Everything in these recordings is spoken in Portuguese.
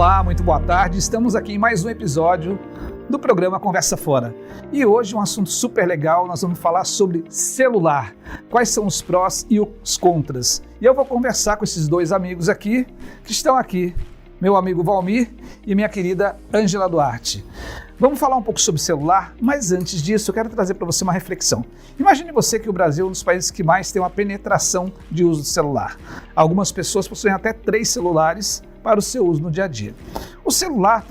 Olá, muito boa tarde. Estamos aqui em mais um episódio do programa Conversa Fora. E hoje um assunto super legal, nós vamos falar sobre celular. Quais são os prós e os contras. E eu vou conversar com esses dois amigos aqui, que estão aqui, meu amigo Valmir e minha querida Ângela Duarte. Vamos falar um pouco sobre celular, mas antes disso eu quero trazer para você uma reflexão. Imagine você que o Brasil é um dos países que mais tem uma penetração de uso de celular. Algumas pessoas possuem até 3 celulares para o seu uso no dia a dia. O celular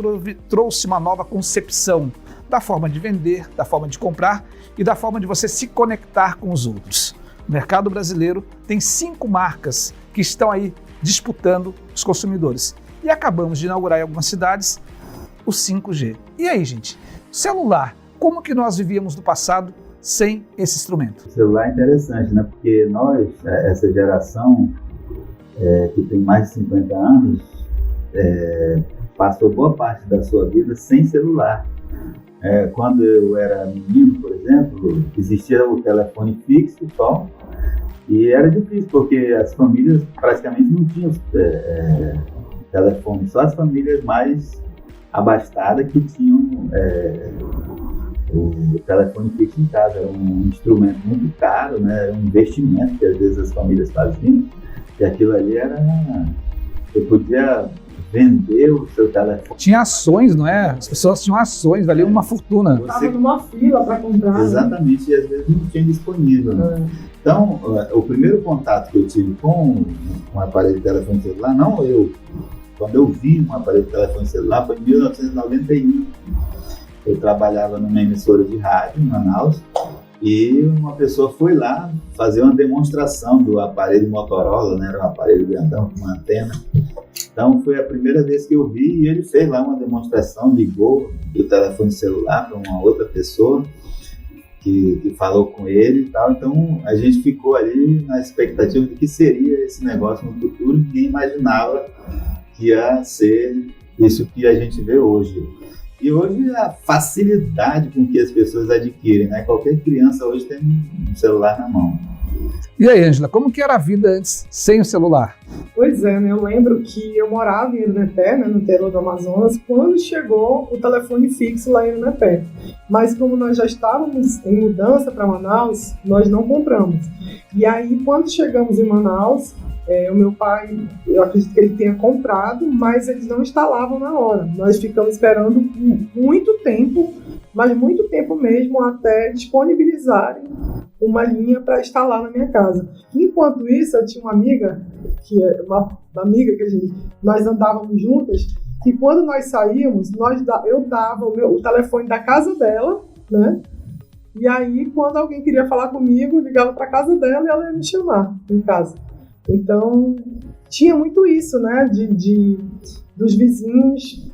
trouxe uma nova concepção da forma de vender, da forma de comprar e da forma de você se conectar com os outros. O mercado brasileiro tem 5 marcas que estão aí disputando os consumidores. E acabamos de inaugurar em algumas cidades o 5G. E aí, gente? Celular, como que nós vivíamos no passado sem esse instrumento? O celular é interessante, né? Porque nós, essa geração que tem mais de 50 anos, passou boa parte da sua vida sem celular. Quando eu era menino, por exemplo, existia o telefone fixo só, e era difícil, porque as famílias praticamente não tinham telefone, só as famílias mais abastadas que tinham o telefone fixo em casa. Era um instrumento muito caro, né? Era um investimento que às vezes as famílias faziam, e aquilo ali era... Você podia vender o seu telefone. Tinha ações, não é? As pessoas tinham ações, valia uma fortuna. Estava numa fila para comprar. Exatamente, e às vezes não tinha disponível. Né? Então, o primeiro contato que eu tive com um aparelho de telefone celular, não eu, quando eu vi um aparelho de telefone celular, foi em 1991. Eu trabalhava numa emissora de rádio em Manaus, e uma pessoa foi lá fazer uma demonstração do aparelho Motorola, né? Era um aparelho grandão com uma antena. Então foi a primeira vez que eu vi, e ele fez lá uma demonstração, ligou do telefone celular para uma outra pessoa que falou com ele e tal. Então a gente ficou ali na expectativa de que seria esse negócio no futuro. Ninguém imaginava que ia ser isso que a gente vê hoje. E hoje a facilidade com que as pessoas adquirem, né? Qualquer criança hoje tem um celular na mão. E aí, Ângela, como que era a vida antes sem o celular? Pois é, né? Eu lembro que eu morava em Iranepé, né, no interior do Amazonas, quando chegou o telefone fixo lá em Iranepé. Mas como nós já estávamos em mudança para Manaus, nós não compramos. E aí, quando chegamos em Manaus, o meu pai, eu acredito que ele tenha comprado, mas eles não instalavam na hora. Nós ficamos esperando muito tempo, mas muito tempo mesmo, até disponibilizarem uma linha para instalar na minha casa. Enquanto isso, eu tinha uma amiga, uma amiga que nós andávamos juntas, que quando nós saíamos, eu dava o telefone da casa dela, né? E aí, quando alguém queria falar comigo, eu ligava para a casa dela e ela ia me chamar em casa. Então, tinha muito isso, né, dos vizinhos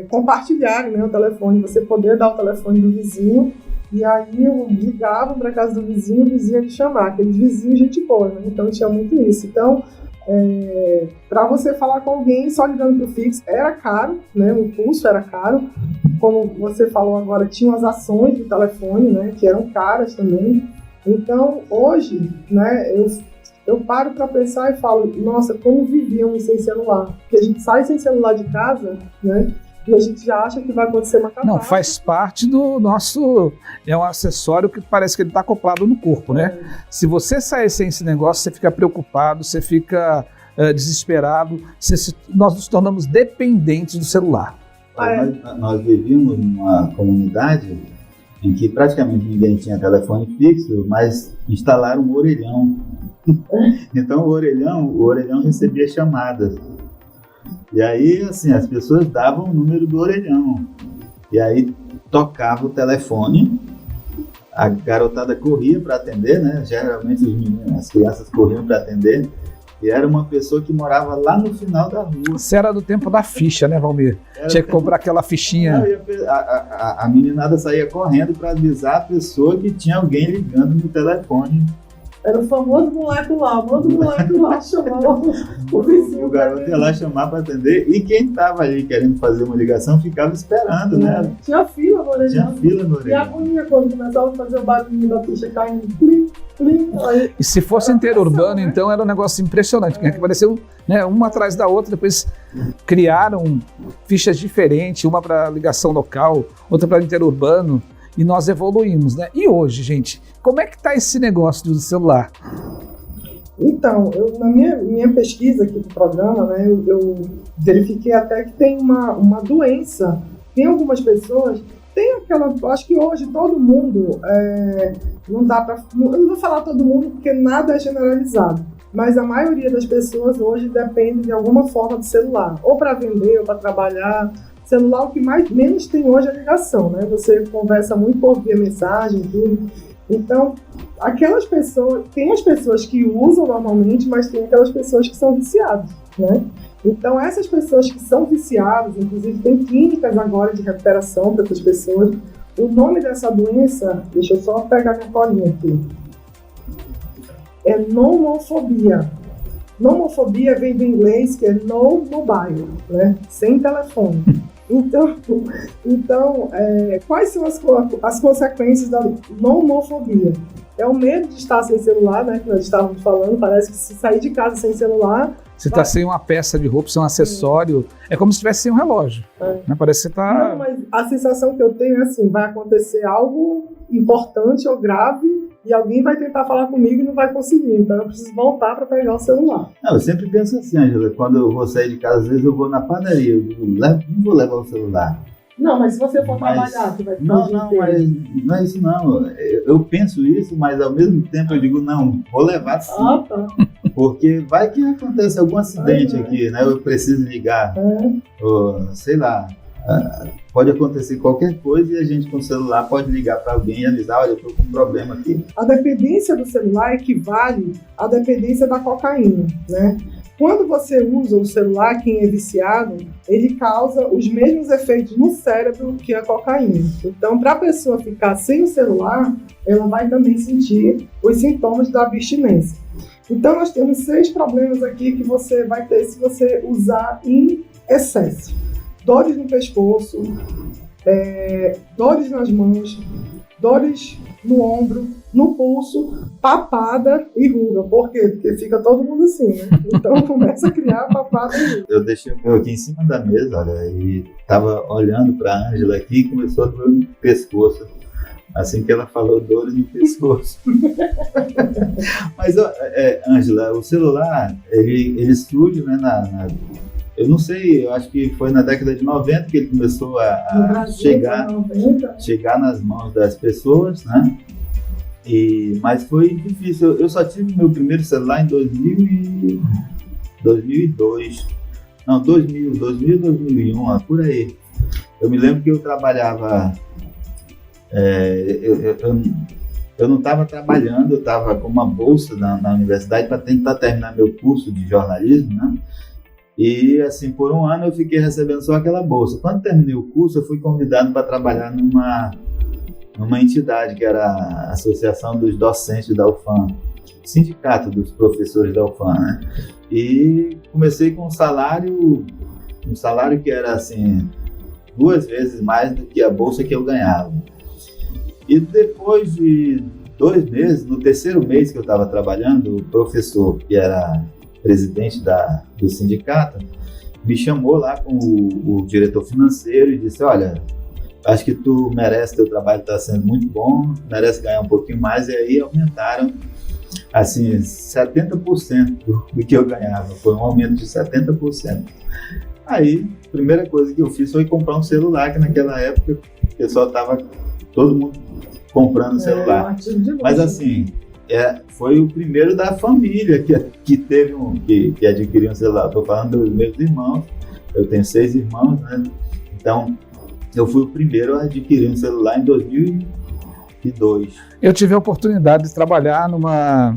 compartilharem, né, o telefone, você poder dar o telefone do vizinho, e aí eu ligava para a casa do vizinho, o vizinho ia me chamar, aqueles vizinhos gente boa, né? Então tinha muito isso. Então, para você falar com alguém só ligando para o fixo, era caro, né, o custo era caro, como você falou agora, tinham as ações do telefone, né, que eram caras também. Então, hoje, né, eu paro para pensar e falo, nossa, como vivíamos sem celular? Porque a gente sai sem celular de casa, né? E a gente já acha que vai acontecer uma catástrofe. Não, faz parte do nosso... É um acessório que parece que ele está acoplado no corpo, né? Se você sair sem esse negócio, você fica preocupado, você fica desesperado, nós nos tornamos dependentes do celular. Nós vivíamos numa comunidade em que praticamente ninguém tinha telefone fixo, mas instalaram um orelhão. Então o orelhão recebia chamadas. E aí, assim, as pessoas davam o número do orelhão. E aí tocava o telefone, a garotada corria para atender, né? Geralmente as crianças corriam para atender. E era uma pessoa que morava lá no final da rua. Isso era do tempo da ficha, né, Valmir? Tinha que comprar aquela fichinha. A meninada saía correndo para avisar a pessoa que tinha alguém ligando no telefone. Era o famoso moleque lá chamava o vizinho. O garoto ia lá chamar para atender, e quem estava ali querendo fazer uma ligação ficava esperando, né? Tinha fila no orelhão. E a agonia quando começava a fazer o barulho da ficha caindo. E se fosse interurbano, então era um negócio impressionante, que apareceu, né, uma atrás da outra, depois criaram fichas diferentes, uma para ligação local, outra para interurbano, e nós evoluímos, né? E hoje, gente, como é que está esse negócio do celular? Então, na minha pesquisa aqui do programa, né, eu verifiquei até que tem uma doença. Tem algumas pessoas, acho que hoje todo mundo, não dá para, eu não vou falar todo mundo porque nada é generalizado, mas a maioria das pessoas hoje depende de alguma forma do celular, ou para vender, ou para trabalhar. Celular, o que menos tem hoje é ligação, né? Você conversa muito por via mensagem, tudo. Então, aquelas pessoas, tem as pessoas que usam normalmente, mas tem aquelas pessoas que são viciadas, né? Então, essas pessoas que são viciadas, inclusive tem clínicas agora de recuperação para essas pessoas. O nome dessa doença, deixa eu só pegar minha colinha aqui, é nomofobia. Nomofobia vem do inglês, que é no mobile, né? Sem telefone. Então, quais são as consequências da nomofobia? É o medo de estar sem celular, né? Que nós estávamos falando. Parece que se sair de casa sem celular... Você está sem uma peça de roupa, sem um acessório. É como se estivesse sem um relógio. Né? Parece que você está... Não, mas a sensação que eu tenho é assim, vai acontecer algo importante ou grave e alguém vai tentar falar comigo e não vai conseguir. Então eu preciso voltar para pegar o celular. Não, eu sempre penso assim, Ângela, quando eu vou sair de casa, às vezes eu vou na padaria, eu digo, não vou levar o celular. Não, mas se você for trabalhar, você vai ficar Não, mas não é isso não. Eu penso isso, mas ao mesmo tempo eu digo, não, vou levar sim. Tá. Porque vai que acontece algum acidente aqui, né? Eu preciso ligar, ou, sei lá, pode acontecer qualquer coisa e a gente com o celular pode ligar para alguém e avisar, olha, eu estou com um problema aqui. A dependência do celular equivale à dependência da cocaína, né? Quando você usa o celular, quem é viciado, ele causa os mesmos efeitos no cérebro que a cocaína. Então, para a pessoa ficar sem o celular, ela vai também sentir os sintomas da abstinência. Então, nós temos 6 problemas aqui que você vai ter se você usar em excesso. Dores no pescoço, dores nas mãos, dores no ombro, no pulso, papada e ruga. Por quê? Porque fica todo mundo assim, né? Então começa a criar papada e ruga. Eu deixei o meu aqui em cima da mesa, olha, e tava olhando para a Ângela aqui e começou a doer no pescoço. Assim que ela falou, dores no pescoço. Mas, Ângela, o celular, ele surge, né, eu não sei, eu acho que foi na década de 90 que ele começou a chegar nas mãos das pessoas, né? Mas foi difícil. Eu só tive meu primeiro celular em 2002. Não, 2001, por aí. Eu me lembro que eu trabalhava... eu não estava trabalhando, eu estava com uma bolsa na universidade para tentar terminar meu curso de jornalismo, né? E, assim, por um ano eu fiquei recebendo só aquela bolsa. Quando terminei o curso, eu fui convidado para trabalhar numa entidade que era a Associação dos Docentes da UFAM, Sindicato dos Professores da UFAM, né? E comecei com um salário que era, assim, 2 vezes mais do que a bolsa que eu ganhava. E depois de 2 meses, no 3º mês que eu estava trabalhando, o professor, que era presidente do sindicato, me chamou lá com o diretor financeiro e disse, olha, acho que tu merece, teu trabalho está sendo muito bom, merece ganhar um pouquinho mais, e aí aumentaram, assim, 70% do que eu ganhava, foi um aumento de 70%. Aí, a primeira coisa que eu fiz foi comprar um celular, que naquela época o pessoal estava, todo mundo comprando celular. Mas assim, foi o primeiro da família que teve que adquiriu um celular. Estou falando dos meus irmãos, eu tenho 6 irmãos, né? Então, eu fui o primeiro a adquirir um celular em 2002. Eu tive a oportunidade de trabalhar numa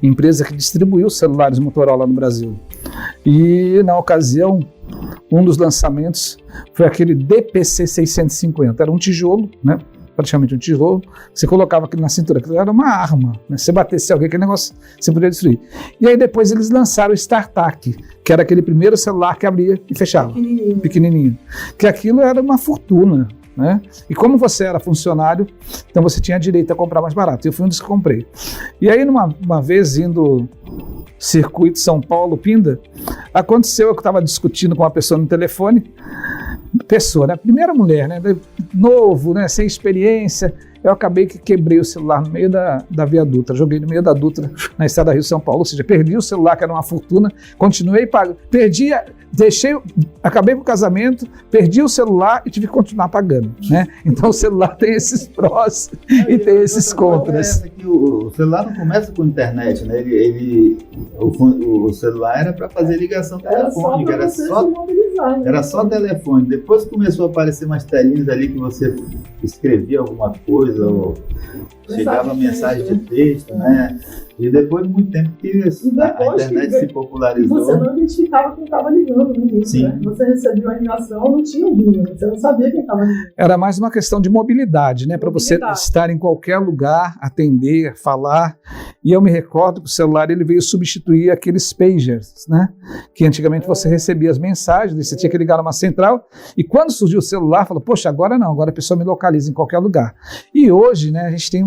empresa que distribuiu celulares Motorola no Brasil. E, na ocasião, um dos lançamentos foi aquele DPC 650. Era um tijolo, né? Praticamente um tijolo, você colocava aquilo na cintura, aquilo era uma arma, né? Se batesse alguém, aquele negócio você poderia destruir. E aí depois eles lançaram o StarTAC, que era aquele primeiro celular que abria e fechava, pequenininho. Que aquilo era uma fortuna, né? E como você era funcionário, então você tinha direito a comprar mais barato. Eu fui um dos que comprei. E aí, uma vez indo circuito São Paulo-Pinda, aconteceu que eu estava discutindo com uma pessoa no telefone, né? Primeira mulher, né? Novo, né? Sem experiência. Eu acabei que quebrei o celular no meio da Via Dutra, joguei no meio da Dutra, na estrada Rio-São Paulo, ou seja, perdi o celular, que era uma fortuna, continuei pagando, acabei com o casamento, perdi o celular e tive que continuar pagando, né? Então o celular tem esses prós e tem esses contras. O celular não começa com internet, né? O celular era para fazer ligação telefônica, era só telefone. Depois começou a aparecer umas telinhas ali que você escrevia alguma coisa, ou chegava mensagem de texto, né? E depois de muito tempo que a internet se popularizou. Você não identificava quem estava ligando no início, né? Você recebia uma ligação, não tinha o BIM, você não sabia quem estava ligando. Era mais uma questão de mobilidade, né? Para você estar em qualquer lugar, atender, falar. E eu me recordo que o celular ele veio substituir aqueles pagers, né? Que antigamente você recebia as mensagens, você tinha que ligar numa central. E quando surgiu o celular, falou, poxa, agora não, agora a pessoa me localiza em qualquer lugar. E hoje, né, a gente tem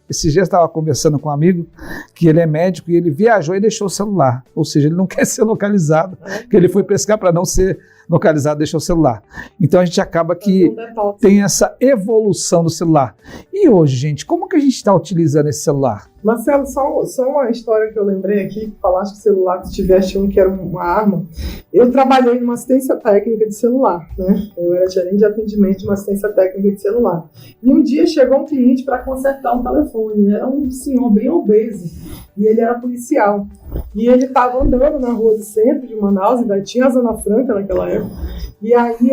esses dias eu estava conversando com um amigo que ele é médico e ele viajou e deixou o celular. Ou seja, ele não quer ser localizado, porque ele foi pescar para não ser localizado, deixou o celular. Então a gente acaba que tem essa evolução do celular. E hoje, gente, como que a gente está utilizando esse celular? Marcelo, só uma história que eu lembrei aqui, que falaste que o celular, que tivesse um que era uma arma. Eu trabalhei numa assistência técnica de celular, né? Eu era gerente de atendimento de uma assistência técnica de celular. E um dia chegou um cliente para consertar um telefone. Era um senhor bem obeso e ele era policial. E ele estava andando na rua do centro de Manaus, ainda tinha a Zona Franca naquela época. E aí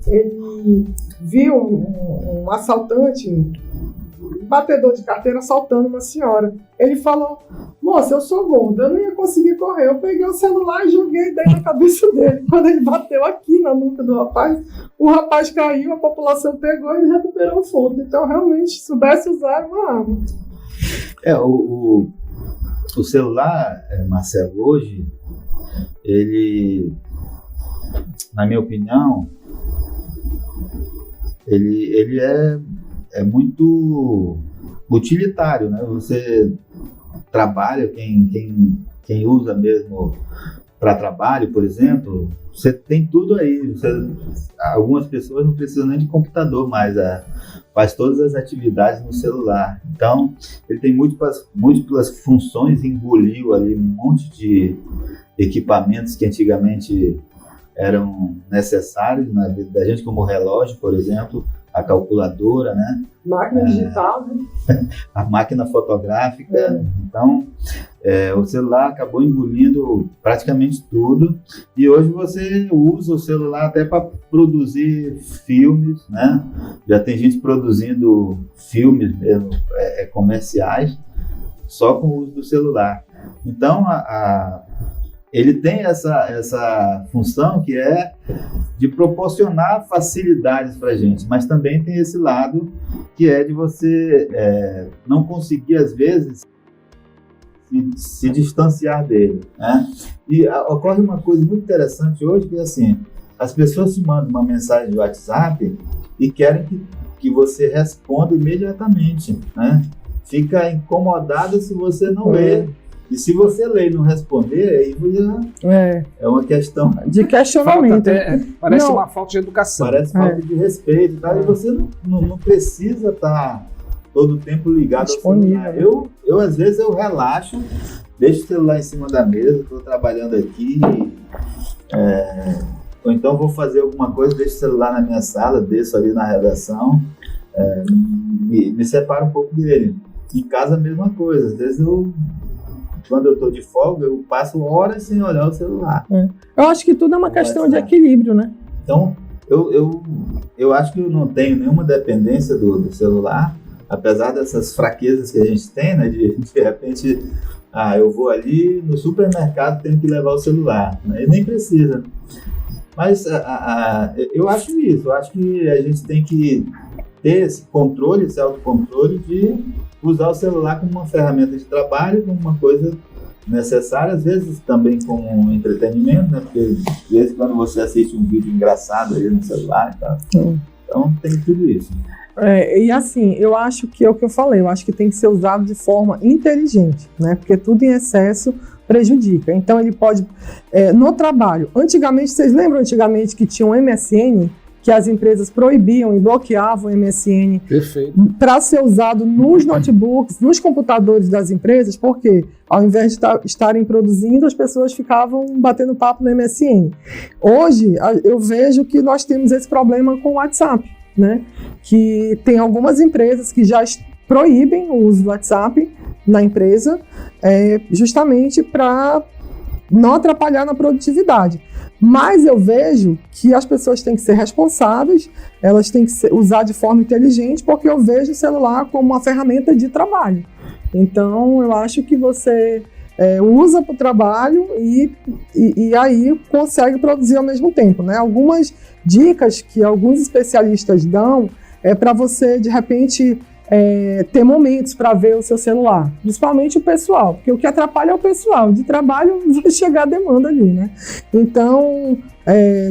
ele viu um assaltante, um batedor de carteira assaltando uma senhora. Ele falou, moça, eu sou gordo, eu não ia conseguir correr. Eu peguei o celular e joguei dentro da cabeça dele. Quando ele bateu aqui na nuca do rapaz, o rapaz caiu, a população pegou e ele recuperou o furto. Então, realmente, soubesse usar uma arma. O celular, Marcelo, hoje, ele, na minha opinião, ele é muito utilitário, né? Você trabalha, quem usa mesmo para trabalho, por exemplo, você tem tudo aí. Algumas pessoas não precisam nem de computador mais, faz todas as atividades no celular. Então, ele tem múltiplas funções, engoliu ali um monte de equipamentos que antigamente eram necessários na vida da gente, como o relógio, por exemplo, a calculadora, né? Máquina digital, né? A máquina fotográfica. Então, o celular acabou engolindo praticamente tudo. E hoje você usa o celular até para produzir filmes, né? Já tem gente produzindo filmes mesmo, comerciais, só com o uso do celular. Então, ele tem essa função que é de proporcionar facilidades para a gente, mas também tem esse lado que é de você não conseguir, às vezes, se distanciar dele, né? E ocorre uma coisa muito interessante hoje, que é assim, as pessoas te mandam uma mensagem de WhatsApp e querem que você responda imediatamente, né? Fica incomodada se você não lê. E se você ler e não responder, aí é uma questão de questionamento. Parece uma falta de educação. Parece falta de respeito, tá? E você não precisa estar todo o tempo ligado ao celular. Eu, às vezes, eu relaxo, deixo o celular em cima da mesa, estou trabalhando aqui, ou então vou fazer alguma coisa, deixo o celular na minha sala, desço ali na redação, me separo um pouco dele. Em casa, a mesma coisa. Às vezes quando eu estou de folga, eu passo horas sem olhar o celular. Eu acho que tudo é uma questão de equilíbrio, né? Então, eu acho que eu não tenho nenhuma dependência do celular, apesar dessas fraquezas que a gente tem, né? De repente, eu vou ali no supermercado, tenho que levar o celular. Né? Nem precisa. Mas eu acho isso. Eu acho que a gente tem que ter esse controle, esse autocontrole de usar o celular como uma ferramenta de trabalho, como uma coisa necessária, às vezes também como entretenimento, né? Porque às vezes quando você assiste um vídeo engraçado aí no celular e tal, Então tem tudo isso. E assim, eu acho que é o que eu falei, eu acho que tem que ser usado de forma inteligente, né? Porque tudo em excesso prejudica. Então ele pode, no trabalho, antigamente, vocês lembram antigamente que tinha um MSN, que as empresas proibiam e bloqueavam o MSN para ser usado nos notebooks, nos computadores das empresas, porque ao invés de estarem produzindo, as pessoas ficavam batendo papo no MSN. Hoje, eu vejo que nós temos esse problema com o WhatsApp, né? Que tem algumas empresas que já proíbem o uso do WhatsApp na empresa, justamente para não atrapalhar na produtividade. Mas eu vejo que as pessoas têm que ser responsáveis, elas têm que usar de forma inteligente, porque eu vejo o celular como uma ferramenta de trabalho. Então, eu acho que você usa para o trabalho e aí consegue produzir ao mesmo tempo, né? Algumas dicas que alguns especialistas dão é para você, de repente, ter momentos para ver o seu celular, principalmente o pessoal, porque o que atrapalha é o pessoal, de trabalho vai chegar a demanda ali, né? Então,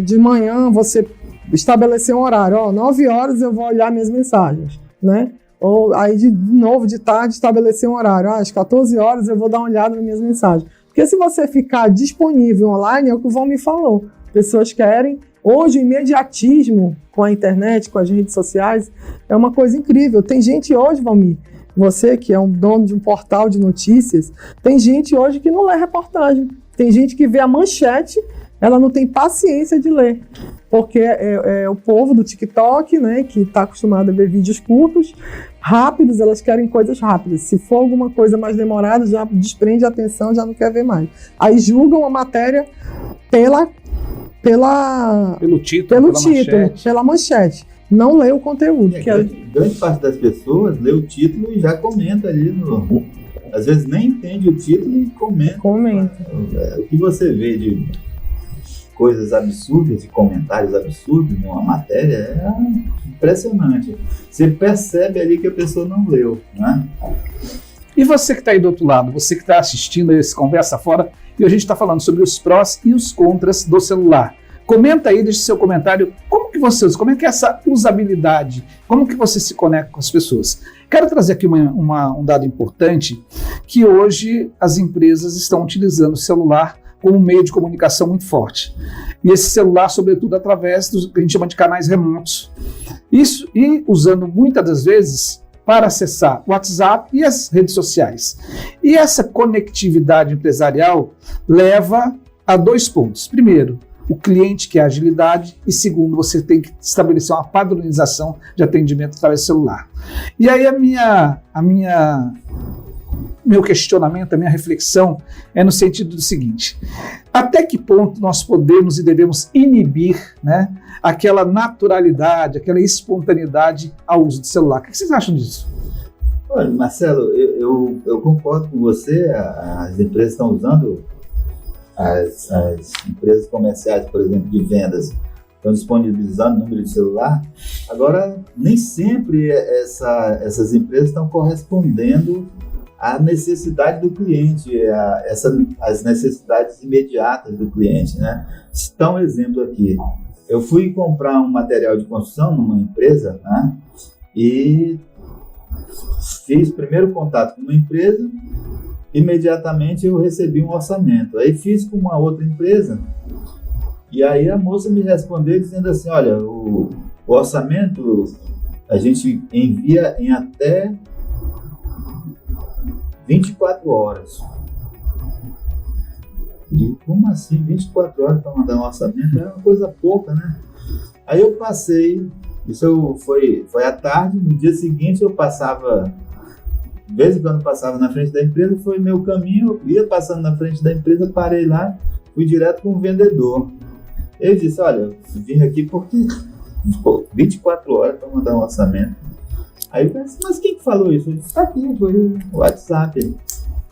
de manhã você estabelecer um horário, 9 horas eu vou olhar minhas mensagens, né? Ou aí de novo de tarde estabelecer um horário, às 14 horas eu vou dar uma olhada nas minhas mensagens, porque se você ficar disponível online, é o que o Valmir falou, pessoas querem. Hoje, o imediatismo com a internet, com as redes sociais, é uma coisa incrível. Tem gente hoje, Valmir, você que é um dono de um portal de notícias, tem gente hoje que não lê reportagem. Tem gente que vê a manchete, ela não tem paciência de ler. Porque é o povo do TikTok, né, que está acostumado a ver vídeos curtos, rápidos, elas querem coisas rápidas. Se for alguma coisa mais demorada, já desprende a atenção, já não quer ver mais. Aí julgam a matéria pelo título, pela manchete. Não lê o conteúdo. Grande parte das pessoas lê o título e já comenta ali. Às vezes nem entende o título e comenta. O que você vê de coisas absurdas e comentários absurdos numa matéria é impressionante. Você percebe ali que a pessoa não leu, né? E você que está aí do outro lado, você que está assistindo a esse Conversa Fora, e a gente está falando sobre os prós e os contras do celular. Comenta aí, deixe seu comentário, como que você usa, como é que é essa usabilidade, como que você se conecta com as pessoas. Quero trazer aqui um dado importante, que hoje as empresas estão utilizando o celular como um meio de comunicação muito forte. E esse celular, sobretudo, através do que a gente chama de canais remotos. Isso, e usando muitas das vezes para acessar o WhatsApp e as redes sociais. E essa conectividade empresarial leva a 2 pontos. Primeiro, o cliente quer agilidade, e segundo, você tem que estabelecer uma padronização de atendimento através do celular. E aí meu questionamento, a minha reflexão é no sentido do seguinte: até que ponto nós podemos e devemos inibir, né, aquela naturalidade, aquela espontaneidade ao uso do celular? O que vocês acham disso? Olha, Marcelo, eu concordo com você. As empresas estão usando, as empresas comerciais, por exemplo, de vendas, estão disponibilizando número de celular. Agora, nem sempre essas empresas estão correspondendo à necessidade do cliente, as necessidades imediatas do cliente, né? Citar um exemplo aqui. Eu fui comprar um material de construção numa empresa, né? E fiz primeiro contato com uma empresa, imediatamente eu recebi um orçamento. Aí fiz com uma outra empresa, e aí a moça me respondeu dizendo assim: olha, o orçamento a gente envia em até 24 horas. Eu digo, como assim? 24 horas para mandar um orçamento? É uma coisa pouca, né? Aí eu passei, isso foi à tarde, no dia seguinte eu passava, de vez em quando passava na frente da empresa, foi meu caminho, eu ia passando na frente da empresa, parei lá, fui direto com o vendedor. Ele disse: olha, eu vim aqui porque 24 horas para mandar um orçamento. Aí eu pensei: mas quem que falou isso? Ele disse: está aqui, foi o WhatsApp.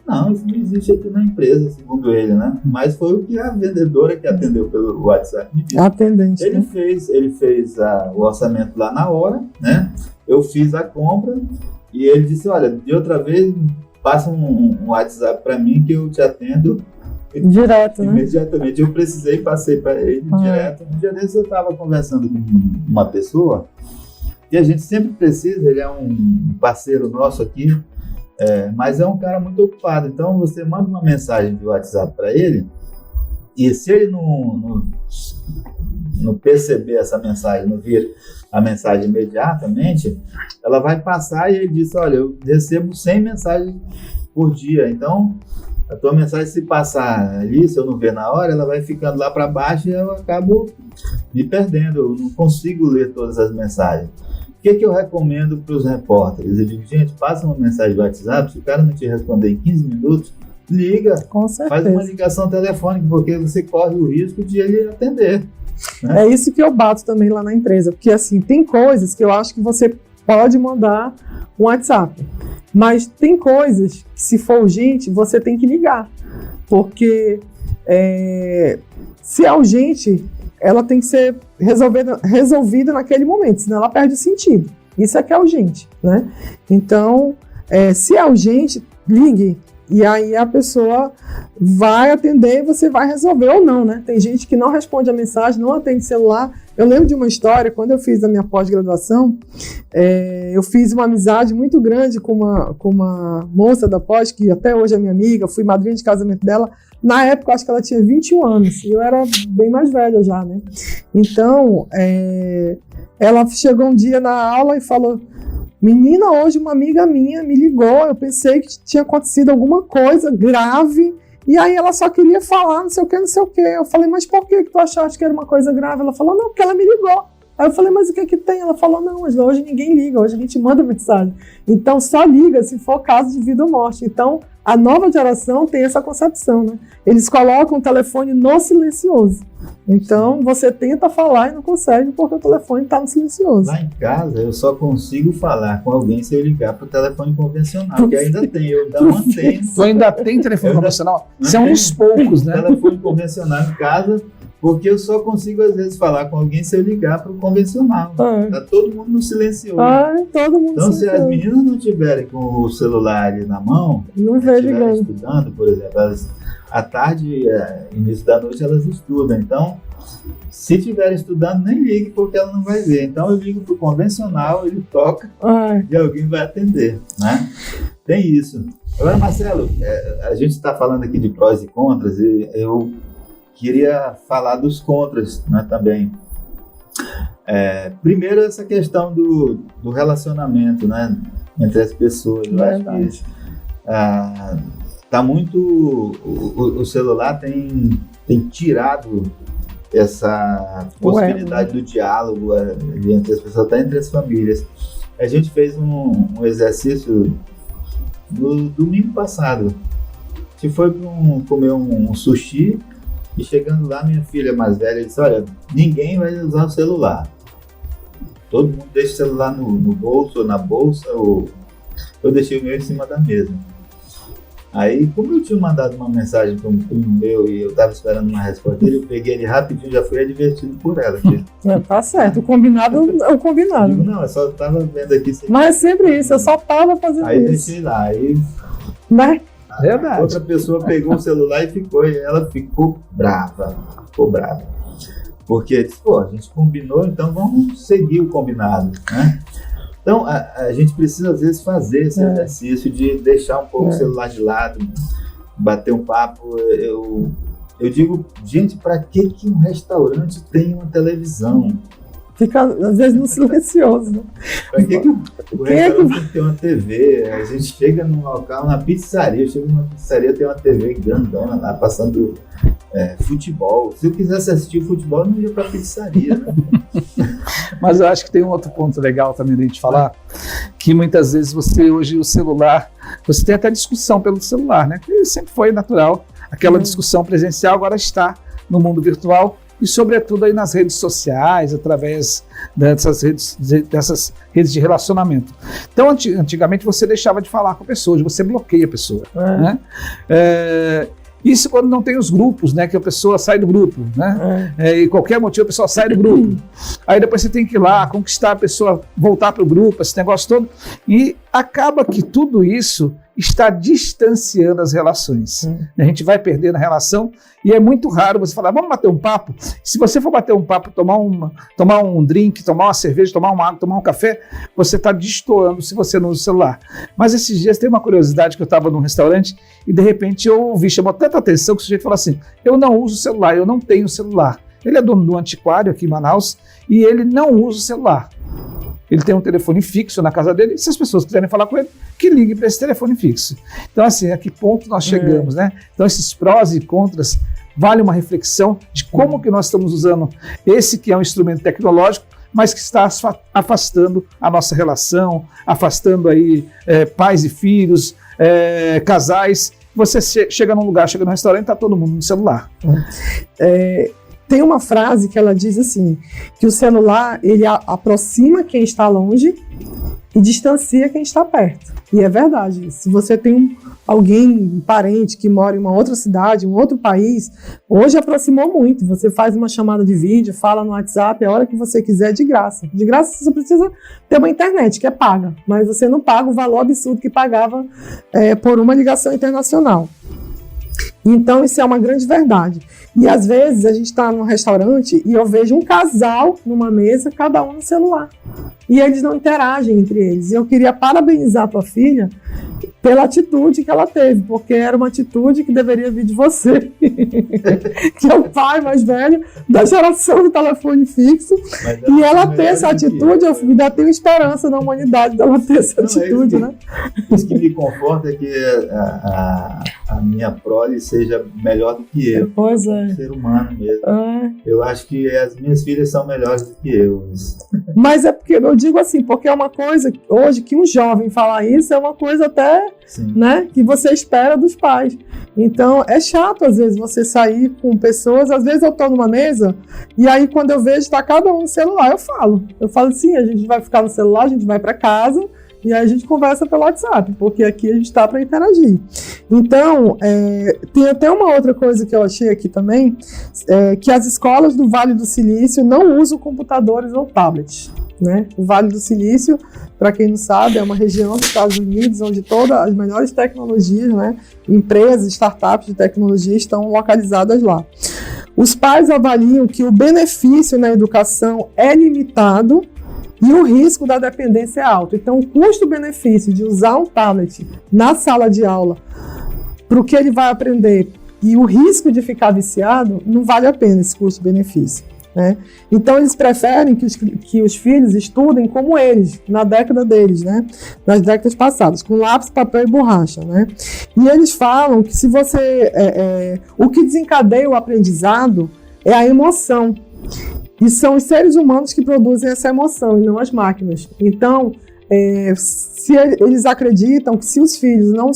Não, isso não existe aqui na empresa, segundo ele, né? Mas foi o que a vendedora que atendeu pelo WhatsApp me disse. Atendente. Ele fez o orçamento lá na hora, né? Eu fiz a compra e ele disse: olha, de outra vez passa um WhatsApp para mim que eu te atendo Direto, né? Imediatamente. Eu precisei, passei para ele direto. Um dia desses eu estava conversando com uma pessoa e a gente sempre precisa, ele é um parceiro nosso aqui, mas é um cara muito ocupado. Então você manda uma mensagem de WhatsApp para ele e se ele não perceber essa mensagem, não vir a mensagem imediatamente, ela vai passar e ele diz, olha, eu recebo 100 mensagens por dia, então a tua mensagem se passar ali, se eu não ver na hora, ela vai ficando lá para baixo e eu acabo me perdendo, eu não consigo ler todas as mensagens. O que eu recomendo para os repórteres? Eu digo, gente, passa uma mensagem do WhatsApp, se o cara não te responder em 15 minutos, liga, faz uma ligação telefônica, porque você corre o risco de ele atender. Né? É isso que eu bato também lá na empresa, porque assim, tem coisas que eu acho que você pode mandar um WhatsApp, mas tem coisas que, se for urgente, você tem que ligar, porque se é urgente, ela tem que ser resolvida naquele momento, senão ela perde o sentido. Isso é que é urgente, né? Então, se é urgente, ligue. E aí a pessoa vai atender e você vai resolver ou não, né? Tem gente que não responde a mensagem, não atende celular. Eu lembro de uma história, quando eu fiz a minha pós-graduação, eu fiz uma amizade muito grande com uma moça da pós, que até hoje é minha amiga, fui madrinha de casamento dela. Na época, eu acho que ela tinha 21 anos, e eu era bem mais velha já, né? Então, ela chegou um dia na aula e falou, menina, hoje uma amiga minha me ligou, eu pensei que tinha acontecido alguma coisa grave, e aí ela só queria falar não sei o que, não sei o que. Eu falei, mas por que tu achaste que era uma coisa grave? Ela falou, não, porque ela me ligou. Aí eu falei, mas o que que tem? Ela falou, não, mas hoje ninguém liga, hoje a gente manda mensagem. Então só liga se for caso de vida ou morte. Então a nova geração tem essa concepção, né? Eles colocam o telefone no silencioso. Então você tenta falar e não consegue porque o telefone está no silencioso. Lá em casa eu só consigo falar com alguém se eu ligar para o telefone convencional, porque ainda tem, eu ainda mantenho. Tu ainda tem telefone convencional? Você é um dos poucos, né? Telefone convencional em casa, porque eu só consigo às vezes falar com alguém se eu ligar para o convencional. Tá todo mundo no silencioso. Todo mundo então se as meninas não tiverem com o celular ali na mão, não estiverem estudando, por exemplo, à tarde, início da noite elas estudam, então se estiverem estudando nem ligue porque ela não vai ver, então eu ligo para o convencional, ele toca e alguém vai atender, né? Tem isso. Agora, Marcelo, a gente está falando aqui de prós e contras e eu queria falar dos contras, né, também. Primeiro, essa questão do relacionamento, né, entre as pessoas. Eu acho que tá muito. O celular tem tirado essa possibilidade do diálogo entre as pessoas, até entre as famílias. A gente fez um exercício no domingo passado. A gente foi comer um sushi. E chegando lá, minha filha mais velha disse, olha, ninguém vai usar o celular. Todo mundo deixa o celular no bolso ou na bolsa, ou eu deixei o meu em cima da mesa. Aí, como eu tinha mandado uma mensagem para um primo meu e eu estava esperando uma resposta dele, eu peguei ele rapidinho, já fui advertido por ela. Tá certo, o combinado é o combinado. Eu digo, não, eu só estava vendo aqui. Mas é sempre isso, eu só estava fazendo aí isso. Aí deixei lá, aí... Né? Verdade. Outra pessoa pegou o celular e ela ficou brava. Porque disse, a gente combinou, então vamos seguir o combinado, né? Então, a gente precisa às vezes fazer esse exercício de deixar um pouco o celular de lado, bater um papo. Eu digo, gente, para que um restaurante tem uma televisão? Fica, às vezes, no silencioso. Né? Para que o restaurante tem que ter uma TV? A gente chega num local, na pizzaria, tem uma TV grandona lá, passando futebol. Se eu quisesse assistir o futebol, eu não ia para a pizzaria, né? Mas eu acho que tem um outro ponto legal também da gente falar, que muitas vezes hoje o celular, você tem até discussão pelo celular, né? Que sempre foi natural, aquela discussão presencial agora está no mundo virtual, e sobretudo aí nas redes sociais, através dessas redes de relacionamento. Então, antigamente você deixava de falar com a pessoa, hoje você bloqueia a pessoa. Né? Isso quando não tem os grupos, né, que a pessoa sai do grupo, né? E qualquer motivo a pessoa sai do grupo. Aí depois você tem que ir lá, conquistar a pessoa, voltar para o grupo, esse negócio todo. E acaba que tudo isso está distanciando as relações. A gente vai perdendo a relação e é muito raro você falar, vamos bater um papo? Se você for bater um papo, tomar um drink, tomar uma cerveja, tomar uma água, tomar um café, você está destoando se você não usa o celular. Mas esses dias tem uma curiosidade que eu estava num restaurante e de repente eu ouvi, chamou tanta atenção que o sujeito falou assim, eu não uso o celular, eu não tenho celular. Ele é dono do antiquário aqui em Manaus e ele não usa o celular. Ele tem um telefone fixo na casa dele, e se as pessoas quiserem falar com ele, que ligue para esse telefone fixo. Então, assim, a que ponto nós chegamos, né? Então, esses prós e contras, vale uma reflexão de como que nós estamos usando esse que é um instrumento tecnológico, mas que está afastando a nossa relação, afastando aí pais e filhos, casais. Você chega num lugar, chega num restaurante, está todo mundo no celular. Tem uma frase que ela diz assim, que o celular, ele aproxima quem está longe e distancia quem está perto. E é verdade. Se você tem alguém, um parente que mora em uma outra cidade, um outro país, hoje aproximou muito. Você faz uma chamada de vídeo, fala no WhatsApp, a hora que você quiser, de graça. De graça você precisa ter uma internet, que é paga, mas você não paga o valor absurdo que pagava por uma ligação internacional. Então, isso é uma grande verdade. E, às vezes, a gente está num restaurante e eu vejo um casal numa mesa, cada um no celular. E eles não interagem entre eles. E eu queria parabenizar a tua filha pela atitude que ela teve, porque era uma atitude que deveria vir de você, que é o pai mais velho da geração do telefone fixo. E ela ter essa atitude, eu ainda tenho esperança na humanidade dela ter essa atitude, né? Isso que me conforta é que a minha prole seja melhor do que eu. Pois é. Um ser humano mesmo. Eu acho que as minhas filhas são melhores do que eu. Mas é porque eu digo assim, porque é uma coisa hoje que um jovem falar isso é uma coisa até, né, que você espera dos pais. Então é chato às vezes você sair com pessoas, às vezes eu estou numa mesa e aí quando eu vejo está cada um no celular, eu falo assim, a gente vai ficar no celular, a gente vai para casa e aí a gente conversa pelo WhatsApp, porque aqui a gente está para interagir. Então, tem até uma outra coisa que eu achei aqui também, que as escolas do Vale do Silício não usam computadores ou tablets. Né? O Vale do Silício, para quem não sabe, é uma região dos Estados Unidos onde todas as melhores tecnologias, né, empresas, startups de tecnologia estão localizadas lá. Os pais avaliam que o benefício na educação é limitado e o risco da dependência é alto. Então, o custo-benefício de usar um tablet na sala de aula para o que ele vai aprender e o risco de ficar viciado, não vale a pena esse custo-benefício. Né? Então eles preferem que os filhos estudem como eles, na década deles, né? Nas décadas passadas, com lápis, papel e borracha, né? E eles falam que se você o que desencadeia o aprendizado é a emoção, e são os seres humanos que produzem essa emoção e não as máquinas. Então se eles acreditam que se os filhos não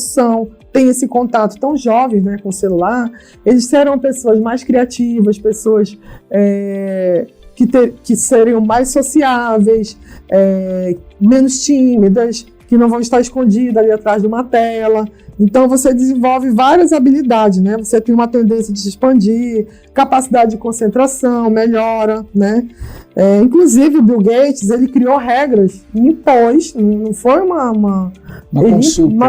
têm esse contato tão jovens, né, com o celular, eles serão pessoas mais criativas, pessoas que seriam mais sociáveis, menos tímidas, que não vão estar escondidas ali atrás de uma tela. Então você desenvolve várias habilidades, né? Você tem uma tendência de se expandir, capacidade de concentração melhora, né? Inclusive o Bill Gates, ele criou regras e impôs, não foi uma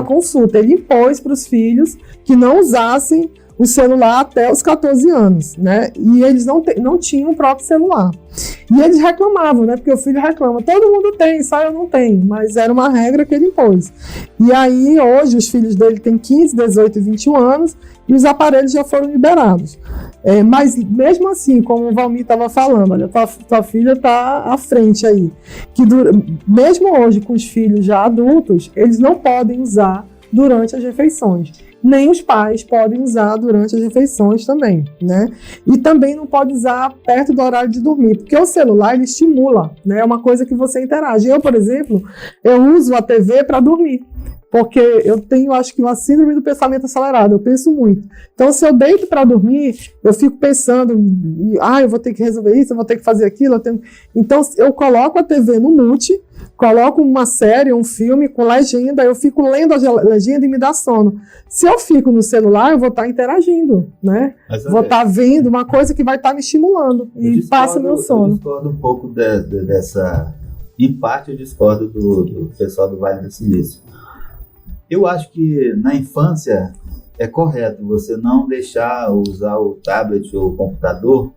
consulta, ele impôs para os filhos que não usassem o celular até os 14 anos, né? E eles não tinham o próprio celular. E eles reclamavam, né? Porque o filho reclama, todo mundo tem, só eu não tenho. Mas era uma regra que ele impôs. E aí, hoje, os filhos dele têm 15, 18 e 21 anos e os aparelhos já foram liberados. Mas, mesmo assim, como o Valmir estava falando, olha, tua filha está à frente aí. Mesmo hoje, com os filhos já adultos, eles não podem usar durante as refeições. Nem os pais podem usar durante as refeições também, né? E também não pode usar perto do horário de dormir, porque o celular, ele estimula, né? É uma coisa que você interage. Eu, por exemplo, eu uso a TV para dormir, porque eu tenho, acho que, uma síndrome do pensamento acelerado, eu penso muito. Então, se eu deito para dormir, eu fico pensando, eu vou ter que resolver isso, eu vou ter que fazer aquilo. Então, eu coloco a TV no mute, coloco uma série, um filme com legenda, eu fico lendo a legenda e me dá sono. Se eu fico no celular, eu vou estar interagindo, né? Vou estar vendo uma coisa que vai estar me estimulando e passa meu sono. Eu discordo um pouco dessa... Em parte, eu discordo do pessoal do Vale do Silício. Eu acho que na infância é correto você não deixar usar o tablet ou o computador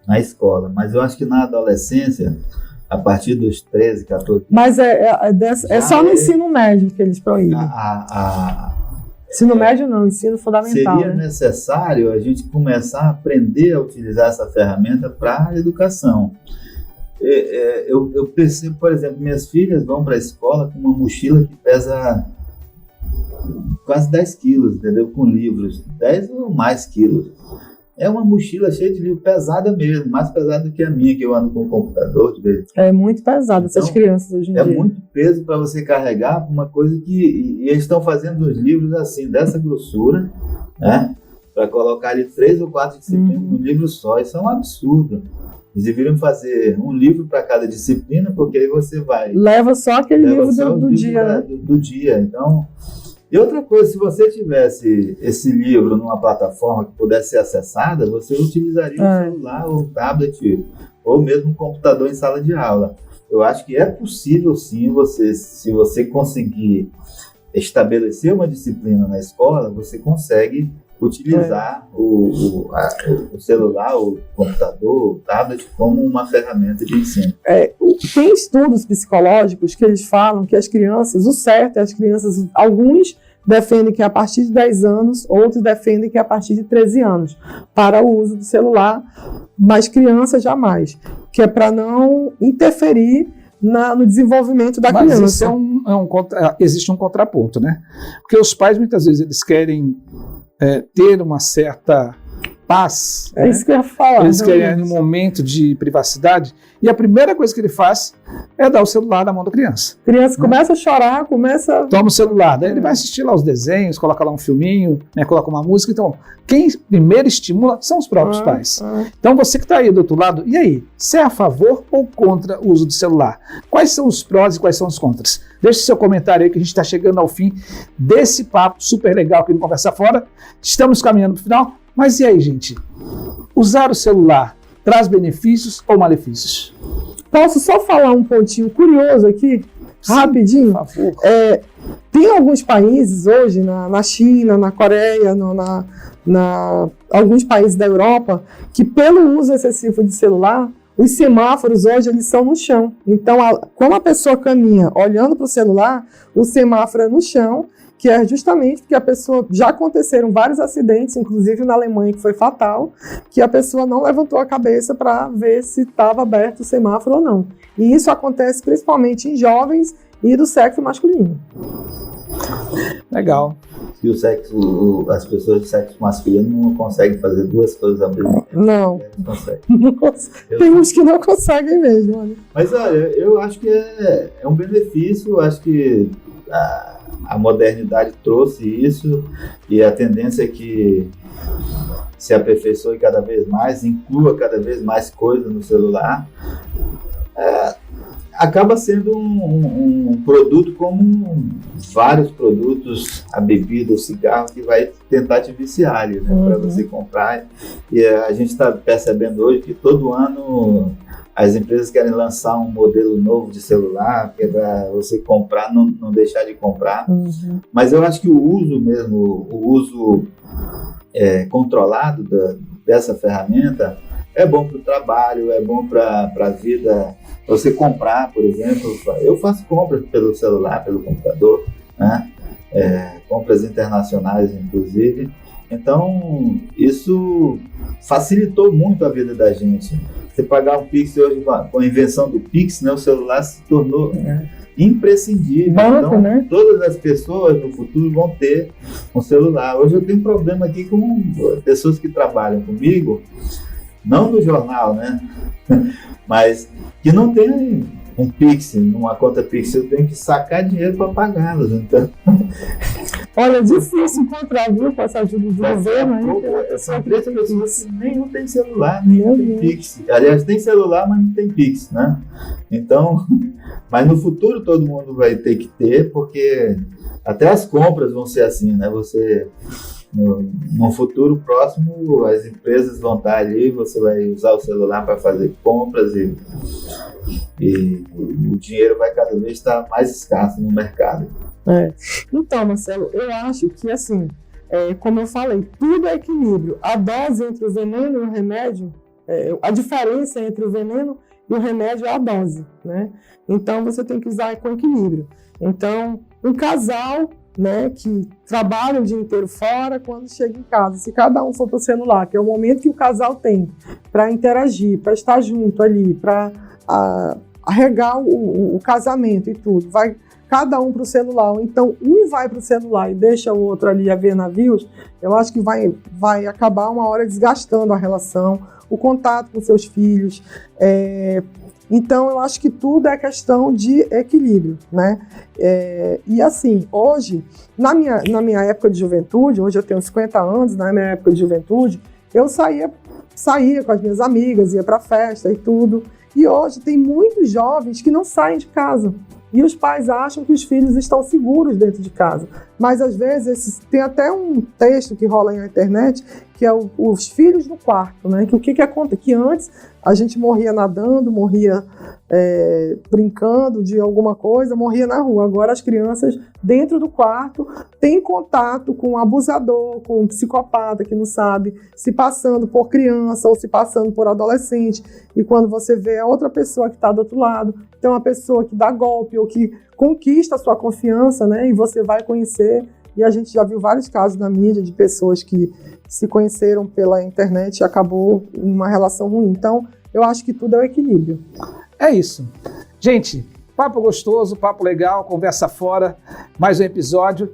na escola, mas eu acho que na adolescência, a partir dos 13, 14... Mas é só no ensino médio que eles proíbem. Ensino médio não, ensino fundamental. Seria necessário a gente começar a aprender a utilizar essa ferramenta para a educação. Eu percebo, por exemplo, minhas filhas vão para a escola com uma mochila que pesa quase 10 quilos, entendeu? Com livros, 10 ou mais quilos. É uma mochila cheia de livros, pesada mesmo, mais pesada do que a minha, que eu ando com o computador de vez. É muito pesado essas crianças hoje em dia. É muito peso para você carregar uma coisa que... E eles estão fazendo os livros assim, dessa grossura, né? Para colocar ali 3 ou 4 disciplinas num livro só. Isso é um absurdo. Eles deveriam fazer um livro para cada disciplina, porque aí você vai... Leva só aquele livro do dia. Do dia. Então... E outra coisa, se você tivesse esse livro numa plataforma que pudesse ser acessada, você utilizaria o celular, ou o tablet, ou mesmo o computador em sala de aula. Eu acho que é possível, sim, se você conseguir estabelecer uma disciplina na escola, você consegue utilizar o celular, o computador, o tablet como uma ferramenta de ensino. Tem estudos psicológicos que eles falam que as crianças, o certo é as crianças, alguns defendem que é a partir de 10 anos, outros defendem que é a partir de 13 anos, para o uso do celular, mas crianças jamais, que é para não interferir no desenvolvimento da criança. Mas isso existe um contraponto, né? Porque os pais, muitas vezes, eles querem ter uma certa paz. É isso que eu ia falar. Eles querem um momento de privacidade, e a primeira coisa que ele faz é dar o celular na mão da criança. A criança começa a chorar, Toma o celular, daí ele vai assistir lá os desenhos, coloca lá um filminho, né, coloca uma música. Então, quem primeiro estimula são os próprios pais. Então, você que está aí do outro lado, e aí? Você é a favor ou contra o uso do celular? Quais são os prós e quais são os contras? Deixe seu comentário aí, que a gente está chegando ao fim desse papo super legal aqui no Conversa Fora. Estamos caminhando para o final. Mas e aí, gente? Usar o celular traz benefícios ou malefícios? Posso só falar um pontinho curioso aqui? Sim, rapidinho? Por favor. Tem alguns países hoje, na China, na Coreia, alguns países da Europa, que pelo uso excessivo de celular, os semáforos hoje eles são no chão. Então, quando a pessoa caminha olhando para o celular, o semáforo é no chão, que é justamente porque a pessoa... Já aconteceram vários acidentes, inclusive na Alemanha, que foi fatal, que a pessoa não levantou a cabeça para ver se estava aberto o semáforo ou não. E isso acontece principalmente em jovens e do sexo masculino. Legal. E as pessoas de sexo masculino não conseguem fazer duas coisas ao mesmo tempo. Não. Não Tem uns que não conseguem mesmo. Olha. Mas olha, eu acho que é um benefício, eu acho que a modernidade trouxe isso, e a tendência é que se aperfeiçoe cada vez mais, inclua cada vez mais coisa no celular. Acaba sendo um produto como vários produtos, a bebida, o cigarro, que vai tentar te viciar ali, né, para você comprar. E a gente está percebendo hoje que todo ano as empresas querem lançar um modelo novo de celular, que é para você comprar, não deixar de comprar. Mas eu acho que o uso controlado dessa ferramenta é bom para o trabalho, é bom para a vida. Você comprar, por exemplo, eu faço compras pelo celular, pelo computador, né? Compras internacionais, inclusive. Então, isso facilitou muito a vida da gente. Você pagar um Pix hoje, com a invenção do Pix, né, o celular se tornou imprescindível. Então, né? Todas as pessoas no futuro vão ter um celular. Hoje eu tenho um problema aqui com pessoas que trabalham comigo, não no jornal, né? Mas que não tem um Pix, uma conta Pix, eu tenho que sacar dinheiro para pagá-los. Então... Olha, é difícil encontrar, viu, com essa ajuda do governo. São 3 pessoas que nem não tem celular, nem não tem Pix. Aliás, tem celular, mas não tem Pix, né? Então, mas no futuro todo mundo vai ter que ter, porque até as compras vão ser assim, né? No futuro próximo, as empresas vão estar ali, você vai usar o celular para fazer compras e o dinheiro vai cada vez estar mais escasso no mercado. Então, Marcelo, eu acho que, assim, como eu falei, tudo é equilíbrio. A dose entre o veneno e o remédio, a diferença entre o veneno e o remédio é a dose, né? Então, você tem que usar com equilíbrio. Então, um casal, né, que trabalha o dia inteiro fora, quando chega em casa, se cada um for para o celular, que é o momento que o casal tem para interagir, para estar junto ali, para arregar o casamento e tudo, vai cada um para o celular, ou então um vai para o celular e deixa o outro ali a ver navios, eu acho que vai acabar uma hora desgastando a relação, o contato com seus filhos. Então, eu acho que tudo é questão de equilíbrio, né? E assim, hoje, na minha época de juventude, hoje eu tenho 50 anos, na minha época de juventude, eu saía com as minhas amigas, ia para festa e tudo. E hoje tem muitos jovens que não saem de casa. E os pais acham que os filhos estão seguros dentro de casa. Mas, às vezes, tem até um texto que rola aí na internet, que é os filhos no quarto, né? Que o que acontece? Que antes a gente morria nadando, morria brincando de alguma coisa, morria na rua. Agora as crianças, dentro do quarto, têm contato com um abusador, com um psicopata que não sabe, se passando por criança ou se passando por adolescente. E quando você vê a outra pessoa que está do outro lado, tem uma pessoa que dá golpe ou que conquista a sua confiança, né? E você vai conhecer. E a gente já viu vários casos na mídia de pessoas que se conheceram pela internet e acabou em uma relação ruim. Então, eu acho que tudo é o equilíbrio. É isso. Gente, papo gostoso, papo legal, conversa fora, mais um episódio.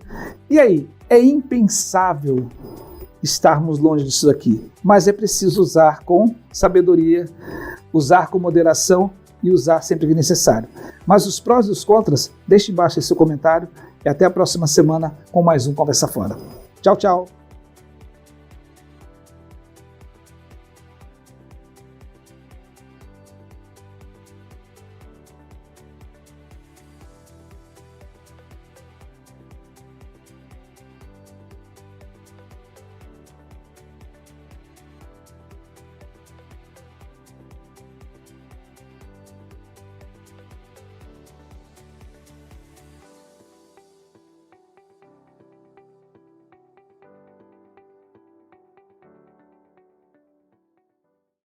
E aí, é impensável estarmos longe disso aqui, mas é preciso usar com sabedoria, usar com moderação e usar sempre que necessário. Mas os prós e os contras, deixe embaixo aí seu comentário e até a próxima semana com mais um Conversa Fora. Tchau, tchau!